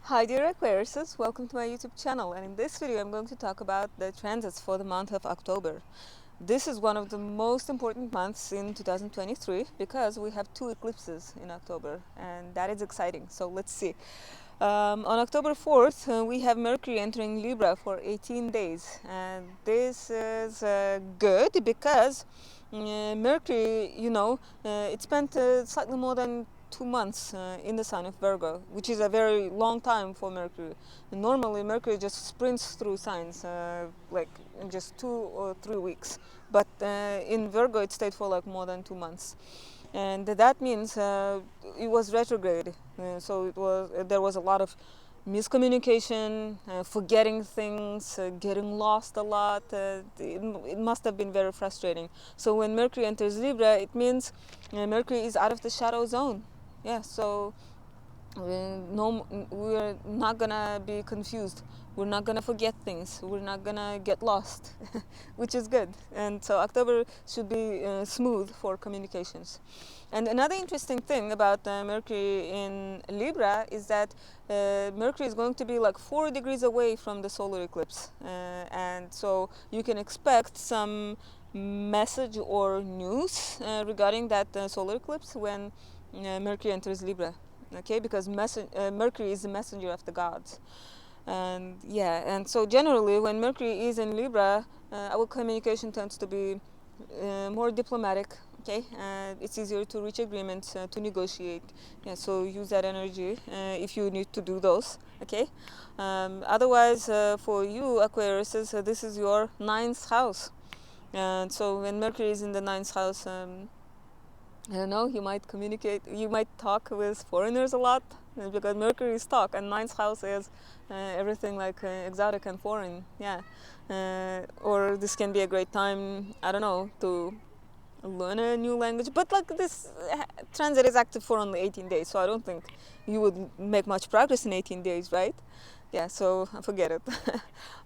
Hi dear Aquariuses, welcome to my YouTube channel, and in this video I'm going to talk about the transits for the month of October. This is one of the most important months in 2023 because we have two eclipses in October, and that is exciting. So let's see. On October 4th, we have Mercury entering Libra for 18 days, and this is good because Mercury, it spent slightly more than 2 months in the sign of Virgo, which is a very long time for Mercury. Normally, Mercury just sprints through signs like in just 2 or 3 weeks, but in Virgo, it stayed for like more than 2 months, and that means it was retrograde. So there was a lot of miscommunication, forgetting things, getting lost a lot. It must have been very frustrating. So when Mercury enters Libra, it means Mercury is out of the shadow zone. Yeah, so we're not gonna be confused. We're not gonna forget things. We're not gonna get lost, which is good. And so October should be smooth for communications. And another interesting thing about Mercury in Libra is that Mercury is going to be like 4 degrees away from the solar eclipse, and so you can expect some message or news regarding that solar eclipse when Mercury enters Libra. Okay, because Mercury is the messenger of the gods, and yeah, and so generally when Mercury is in Libra, our communication tends to be more diplomatic. Okay, it's easier to reach agreements, to negotiate. Yeah, so use that energy if you need to do those. Okay, otherwise for you Aquarius, this is your ninth house, and so when Mercury is in the ninth house, I don't know, you might talk with foreigners a lot because Mercury is talk, and ninth house is everything like exotic and foreign. Yeah, or this can be a great time, I don't know, to learn a new language. But like this transit is active for only 18 days, so I don't think you would make much progress in 18 days, right? Yeah, so forget it.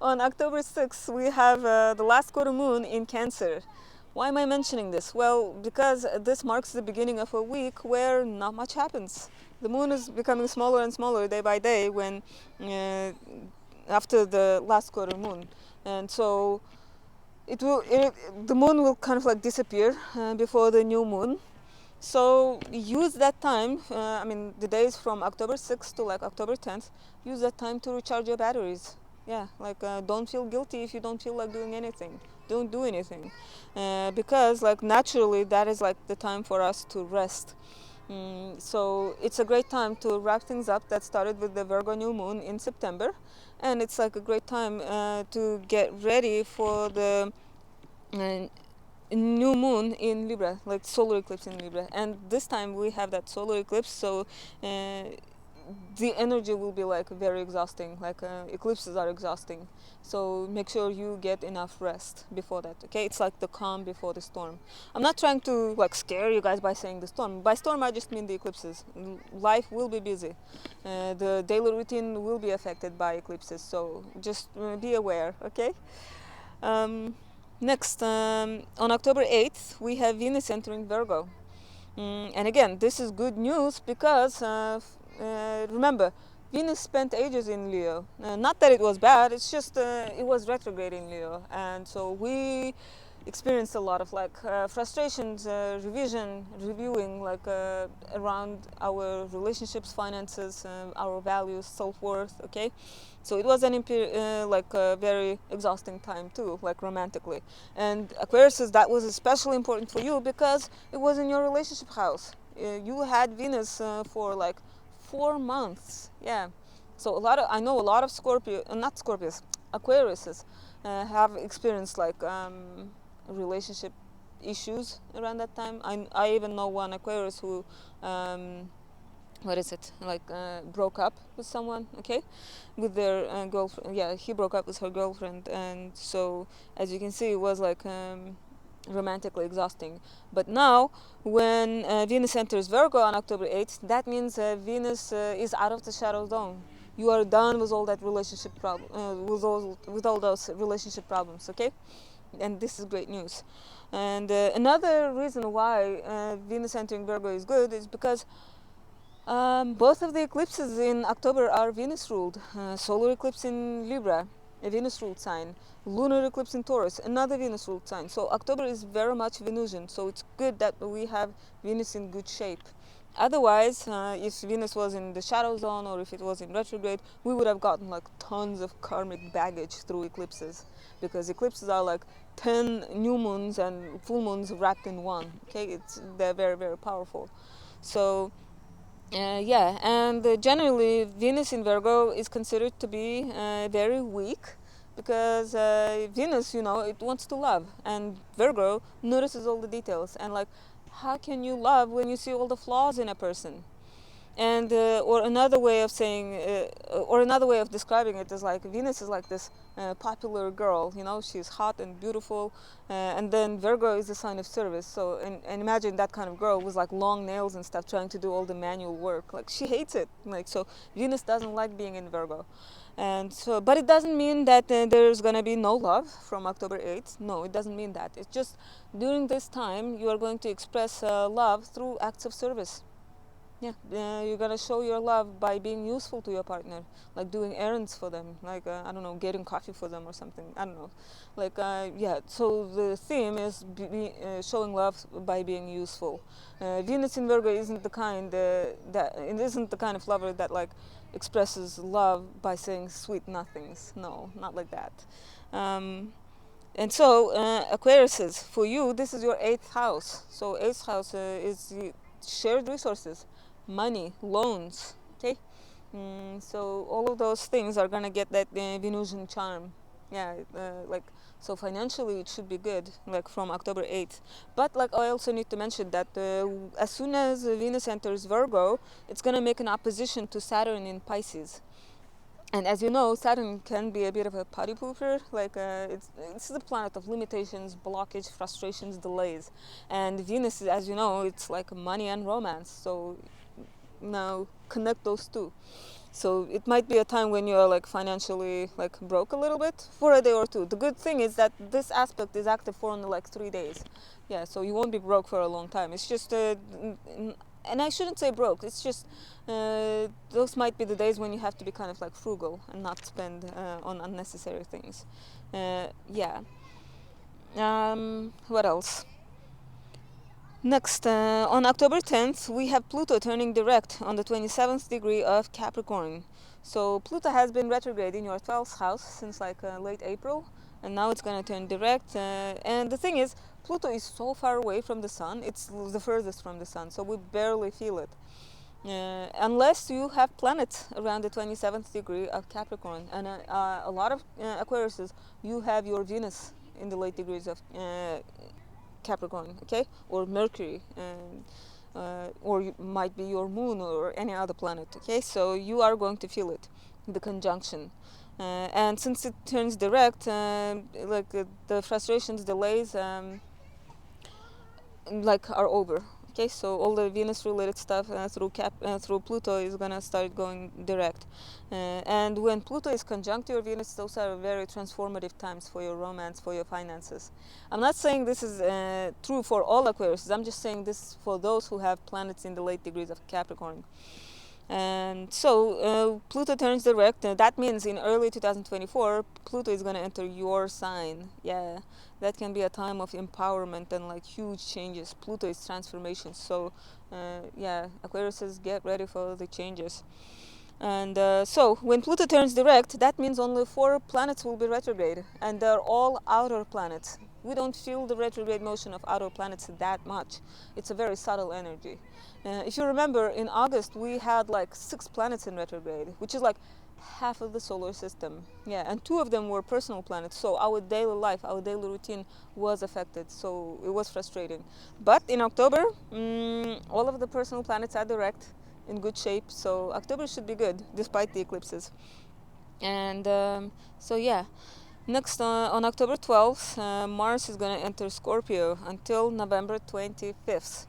On October 6th, we have the last quarter moon in Cancer. Why am I mentioning this? Well, because this marks the beginning of a week where not much happens. The moon is becoming smaller and smaller day by day when after the last quarter moon, and so the moon will kind of like disappear before the new moon. So use that time, the days from October 6th to like October 10th, use that time to recharge your batteries. Yeah, like don't feel guilty if you don't feel like doing anything. Don't do anything. Because like naturally that is like the time for us to rest. So it's a great time to wrap things up that started with the Virgo new moon in September. And it's like a great time to get ready for the uh, new moon in Libra, like solar eclipse in Libra. And this time we have that solar eclipse, so the energy will be like very exhausting, like eclipses are exhausting. So make sure you get enough rest before that. Okay, it's like the calm before the storm. I'm not trying to like scare you guys by saying the storm. By storm I just mean the eclipses. Life will be busy, the daily routine will be affected by eclipses, so just be aware. Okay. um, Next, on October 8th, we have Venus entering Virgo. And again, this is good news because, remember, Venus spent ages in Leo. Not that it was bad, it's just it was retrograde in Leo. And so we experienced a lot of like frustrations, reviewing like around our relationships, finances, our values, self-worth. Okay, so it was like a very exhausting time too, like romantically. And Aquarius, that was especially important for you because it was in your relationship house. You had Venus for like 4 months. Yeah, so I know a lot of not Scorpios, Aquariuses have experienced like relationship issues around that time. I even know one Aquarius who what is it, like broke up with someone. Okay, with their girlfriend. Yeah, he broke up with her girlfriend, and so as you can see it was like romantically exhausting. But now when Venus enters Virgo on October 8th, that means Venus is out of the shadow zone. You are done with all that relationship problem, with all those relationship problems. Okay, and this is great news. And another reason why Venus entering Virgo is good is because Both of the eclipses in October are Venus ruled. Solar eclipse in Libra, a Venus ruled sign. Lunar eclipse in Taurus, another Venus ruled sign. So October is very much Venusian. So it's good that we have Venus in good shape. Otherwise, if Venus was in the shadow zone or if it was in retrograde, we would have gotten like tons of karmic baggage through eclipses, because eclipses are like 10 new moons and full moons wrapped in one. Okay, they're very, very powerful. So yeah, and generally Venus in Virgo is considered to be very weak, because Venus, it wants to love, and Virgo notices all the details. And like, how can you love when you see all the flaws in a person? And or another way of saying or another way of describing it is like Venus is like this popular girl, she's hot and beautiful, and then Virgo is the sign of service. So and imagine that kind of girl with like long nails and stuff, trying to do all the manual work. Like, she hates it. Like, so Venus doesn't like being in Virgo. And so, but it doesn't mean that there's gonna be no love from October 8th. No, it doesn't mean that. It's just during this time you are going to express love through acts of service. Yeah, you're gonna show your love by being useful to your partner, like doing errands for them, like I don't know, getting coffee for them or something. I don't know, like yeah. So the theme is showing love by being useful. Venus in Virgo isn't the kind that it isn't the kind of lover that like expresses love by saying sweet nothings. No, not like that. Um, and so Aquariuses, for you, this is your eighth house. So eighth house is the shared resources, money, loans. Okay, so all of those things are gonna get that Venusian charm. Yeah, like, so financially it should be good, like from October 8th. But like, I also need to mention that as soon as Venus enters Virgo, it's gonna make an opposition to Saturn in Pisces. And as you know, Saturn can be a bit of a party pooper. Like it's the planet of limitations, blockage, frustrations, delays. And Venus, as you know, it's like money and romance. So now connect those two. So it might be a time when you are like financially like broke a little bit for a day or two. The good thing is that this aspect is active for only like 3 days. Yeah, so you won't be broke for a long time. It's just and I shouldn't say broke. It's just those might be the days when you have to be kind of like frugal and not spend on unnecessary things. Yeah. What else? Next, on October 10th, we have Pluto turning direct on the 27th degree of Capricorn. So Pluto has been retrograde in your 12th house since like late April, and now it's going to turn direct. And the thing is, Pluto is so far away from the sun. It's the furthest from the sun, so we barely feel it. Unless you have planets around the 27th degree of Capricorn. And a lot of Aquariuses, you have your Venus in the late degrees of Capricorn, okay, or Mercury, or might be your moon or any other planet, okay. So you are going to feel it, the conjunction, and since it turns direct, like the frustrations, delays, like are over. Okay, so all the Venus related stuff through Pluto is gonna start going direct, and when Pluto is conjunct your Venus, those are very transformative times for your romance, for your finances. I'm not saying this is true for all Aquarius. I'm just saying this for those who have planets in the late degrees of Capricorn. And so Pluto turns direct. That means in early 2024, Pluto is going to enter your sign. Yeah, that can be a time of empowerment and like huge changes. Pluto is transformation. So yeah, Aquarius says get ready for the changes. And so when Pluto turns direct, that means only 4 planets will be retrograde, and they're all outer planets. We don't feel the retrograde motion of outer planets that much. It's a very subtle energy. If you remember, in August we had like 6 planets in retrograde, which is like half of the solar system. Yeah, and 2 of them were personal planets. So our daily life, our daily routine was affected. So it was frustrating. But in October, all of the personal planets are direct, in good shape. So October should be good despite the eclipses. And so yeah. Next, on October 12th, Mars is going to enter Scorpio until November 25th.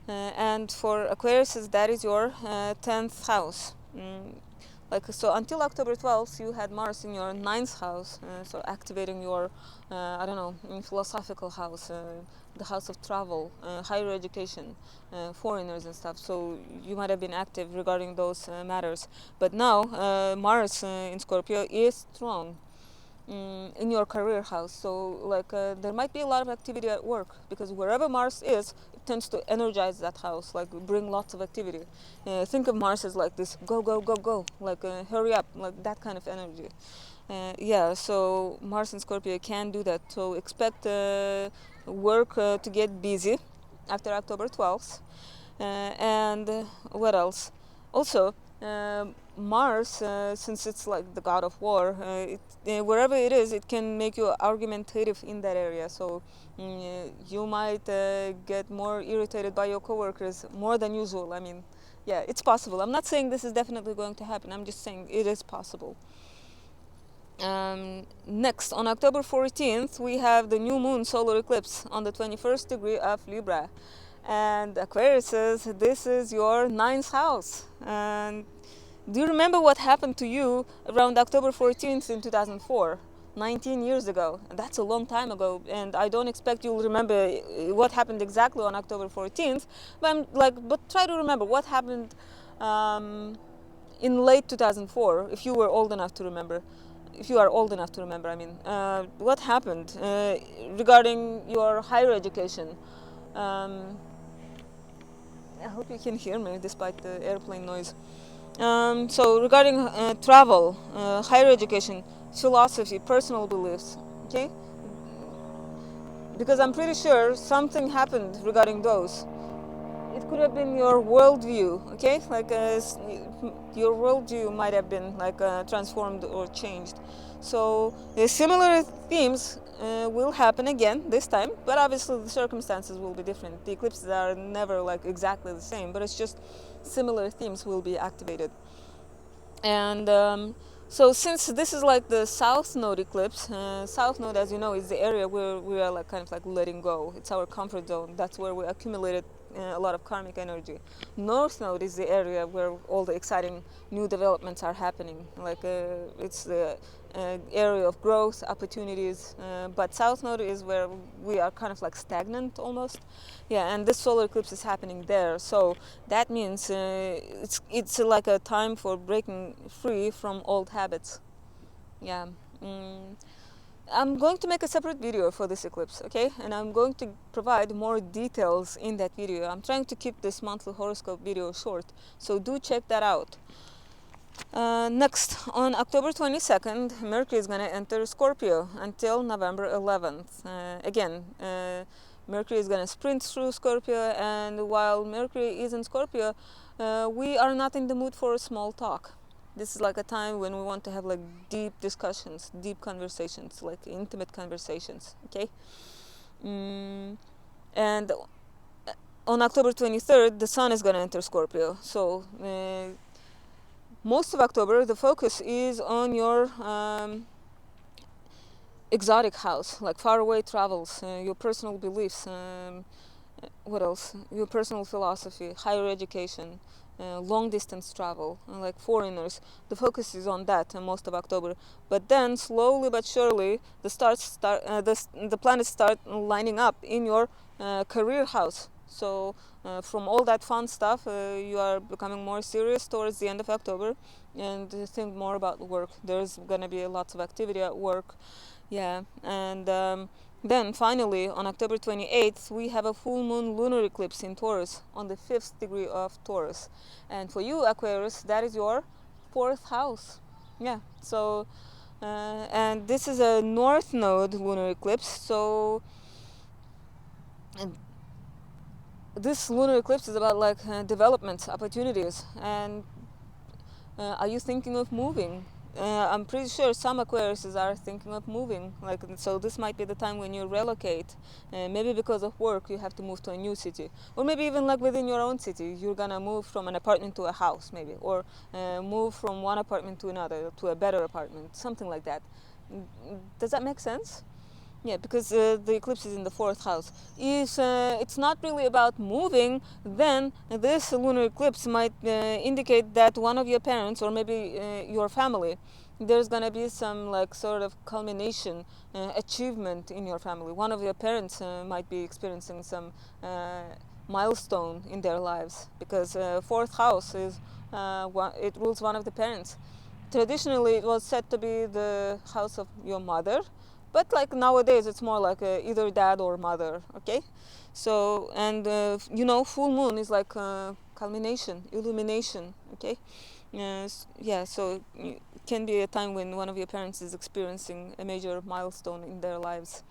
And for Aquarius, that is your 10th house. Like, so until October 12th, you had Mars in your ninth house, so activating your, I don't know, philosophical house, the house of travel, higher education, foreigners and stuff. So you might have been active regarding those matters. But now Mars in Scorpio is strong in your career house. So like there might be a lot of activity at work, because wherever Mars is, it tends to energize that house, like bring lots of activity. Think of Mars as like this go go go go, like hurry up, like that kind of energy. Yeah, so Mars in Scorpio can do that. So expect work to get busy after October 12th. And what else? Also, Mars, since it's like the god of war, wherever it is, it can make you argumentative in that area. So you might get more irritated by your coworkers more than usual. I mean, yeah, it's possible. I'm not saying this is definitely going to happen. I'm just saying it is possible. Next, on October 14th, we have the new moon solar eclipse on the 21st degree of Libra. And Aquarius says this is your ninth house. And do you remember what happened to you around October 14th in 2004? 19 years ago. That's a long time ago, and I don't expect you'll remember what happened exactly on October 14th, but try to remember what happened in late 2004, if you were old enough to remember. If you are old enough to remember, I mean, what happened regarding your higher education? I hope you can hear me despite the airplane noise. So regarding travel, higher education, philosophy, personal beliefs, okay? Because I'm pretty sure something happened regarding those. It could have been your worldview, okay? Like your worldview might have been like transformed or changed. So similar themes will happen again this time, but obviously the circumstances will be different. The eclipses are never like exactly the same, but it's just similar themes will be activated. And so since this is like the south node eclipse, south node, as you know, is the area where we are like kind of like letting go. It's our comfort zone. That's where we accumulated a lot of karmic energy. North node is the area where all the exciting new developments are happening. Like it's the area of growth, opportunities. But south node is where we are kind of like stagnant almost. Yeah, and this solar eclipse is happening there. So that means it's like a time for breaking free from old habits. Yeah. I'm going to make a separate video for this eclipse, okay? And I'm going to provide more details in that video. I'm trying to keep this monthly horoscope video short, so do check that out. Next, on October 22nd, Mercury is going to enter Scorpio until November 11th. Again, Mercury is going to sprint through Scorpio, and while Mercury is in Scorpio, we are not in the mood for small talk. This is like a time when we want to have like deep discussions, deep conversations, like intimate conversations, okay? And on October 23rd, the Sun is going to enter Scorpio. So most of October, the focus is on your exotic house, like faraway travels, your personal beliefs, what else? Your personal philosophy, higher education, long distance travel, like foreigners. The focus is on that most of October. But then, slowly but surely, the planets start lining up in your career house. So from all that fun stuff, you are becoming more serious towards the end of October, and think more about work. There's gonna be lots of activity at work. Yeah, and then finally on October 28th we have a full moon lunar eclipse in Taurus on the 5th degree of Taurus. And for you, Aquarius, that is your 4th house. Yeah, so and this is a north node lunar eclipse. So this lunar eclipse is about like developments, opportunities. And are you thinking of moving? I'm pretty sure some Aquariuses are thinking of moving. Like, so this might be the time when you relocate. Maybe because of work you have to move to a new city, or maybe even like within your own city you're gonna move from an apartment to a house, maybe, or move from one apartment to another, to a better apartment, something like that. Does that make sense? Yeah, because the eclipse is in the fourth house. If it's not really about moving, then this lunar eclipse might indicate that one of your parents, or maybe your family, there's gonna be some like sort of culmination, achievement in your family. One of your parents might be experiencing some milestone in their lives, because fourth house is it rules one of the parents. Traditionally, it was said to be the house of your mother, but like nowadays it's more like either dad or mother. Okay, so and full moon is like culmination, illumination. Okay, yes, yeah, so it can be a time when one of your parents is experiencing a major milestone in their lives.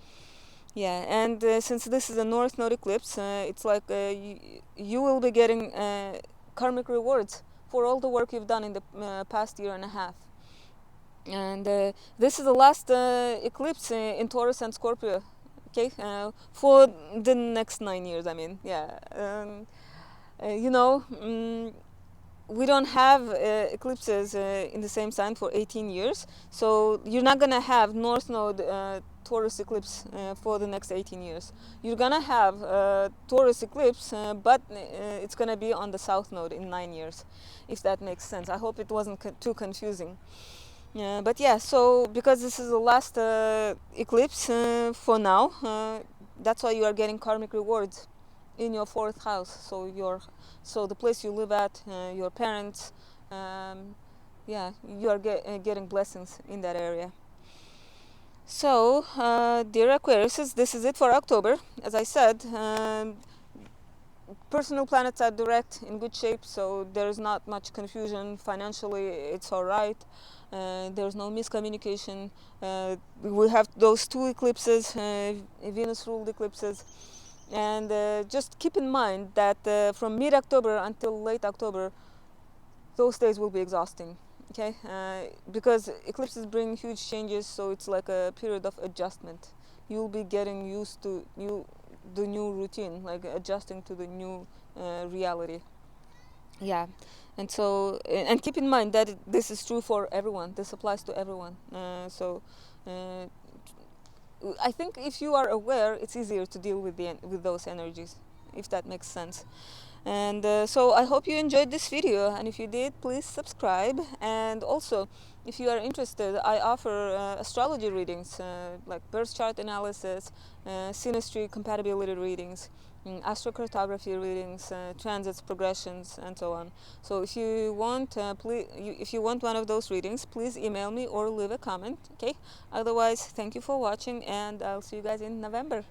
Yeah, and since this is a north node eclipse, it's like you will be getting karmic rewards for all the work you've done in the past year and a half. And this is the last eclipse in Taurus and Scorpio. Okay, for the next 9 years. I mean, yeah. You know, we don't have eclipses in the same sign for 18 years, so you're not gonna have North Node Taurus eclipse for the next 18 years. You're gonna have Taurus eclipse, but it's gonna be on the South Node in 9 years, if that makes sense. I hope it wasn't too confusing. But yeah, so because this is the last eclipse for now, that's why you are getting karmic rewards in your fourth house. So the place you live at, your parents, yeah, you are getting blessings in that area. So, dear Aquarius, this is it for October. As I said, personal planets are direct, in good shape, so there's not much confusion. Financially, it's all right. There's no miscommunication. We have those two eclipses, Venus ruled eclipses. And just keep in mind that from mid-October until late October, those days will be exhausting. Okay, because eclipses bring huge changes, so it's like a period of adjustment. You'll be getting used to the new routine, like adjusting to the new reality. Yeah, and so and keep in mind that this is true for everyone. This applies to everyone. Uh, I think if you are aware, it's easier to deal with with those energies, if that makes sense. And so I hope you enjoyed this video, and if you did, please subscribe. And also, if you are interested, I offer astrology readings, like birth chart analysis, synastry compatibility readings, astrocartography readings, transits, progressions, and so on. So if you want, if you want one of those readings, please email me or leave a comment. Okay. Otherwise, thank you for watching, and I'll see you guys in November.